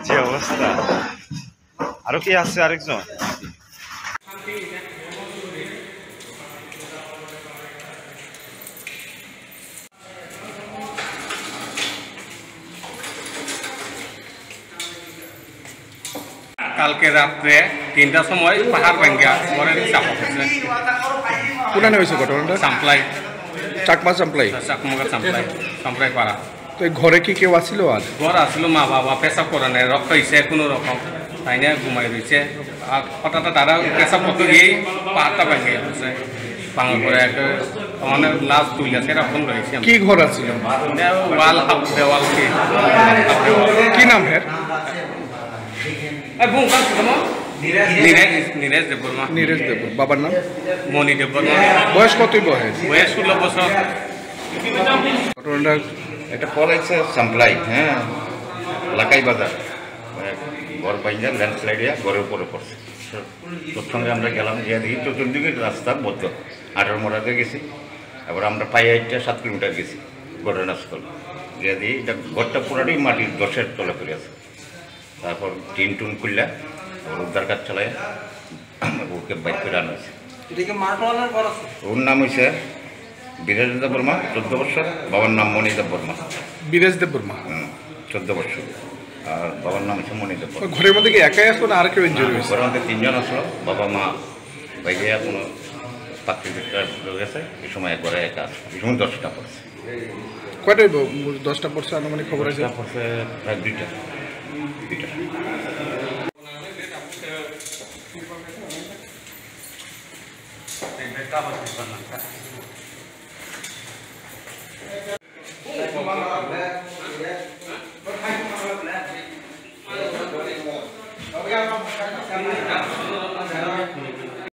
যে অবস্থা। আরো কি আছে আরেকজন? কালকে রাত্রে 3টার সময় পাহাড় ভাঙ্গা ঘরের চাপা পড়ছে। কোথায় হয়েছে ঘটনাটা? চাম্পলাই, চাকমা চাম্পলাই, চাকমা চাম্পলাই, চাম্পলাই পাড়া। তো এই ঘরে কি কেউ আসছিল? আর ঘর আসলো মা বাবা, পেশাব করে নেই, রক্ত হয়েছে কোনো রকম, তাই না ঘুমাই রয়েছে। আর হঠাৎ তারা পেশাব করতে গিয়েই পাহাড়টা ভেঙে গেছে। ভাঙা করে একটা অনেক লাশ তুলেছে, এরকম রয়েছে। কি ঘর আসছিল? ওয়াল হাফ দেওয়াল, কি নাম এর? নীরেশ দেববর্মা। নীরেশ দেব। বাবার নাম? মণি দেববর্মা। বয়স কতই? বয়স 16 বছর। ঘটনাটা এটা কলেজ সাপ্লাই, হ্যাঁ, লাকাই বাজার। ঘর বাইঞ্জার ল্যান্ডস্লাইড ঘরের উপরে পড়ছে। প্রথমে আমরা গেলাম, গিয়ে দেখি চতুর্দিকে রাস্তা বদ্ধ। 18 মোড়াতে গেছি, এবার আমরা পায়ে হাইটটা 7 কিলোমিটার গেছি ঘটনাস্থল। গিয়ে দিই এটা ঘরটা পুরাটাই মাটির দশের তলে করে আছে। তারপর টিন টুন খুললে আবার উদ্ধার কাজ চালায় ওকে বাইক করে আনা হয়েছে। ওর নাম হয়েছে বীরেশ দেববর্মা, 14 বছর। বাবার নাম মণি দেববর্মা। বীরেশ দেববর্মা 14 বছর। আর বাবার নাম হচ্ছে মণি দেববর্মা। ঘরের মধ্যে কি একাই আসলো না আর কেউ ইনজুরি হয়েছে? ঘরের মধ্যে 3 জন আসলো, বাবা মা বাইরে কোনো প্রাকৃতিক গেছে। এই সময় একবারে একা আসলো, এই সময় 10টা পড়ছে। কয়টায় 10টা পড়ছে আনুমানিক খবর আছে? পড়ছে প্রায় 2টা। Hey,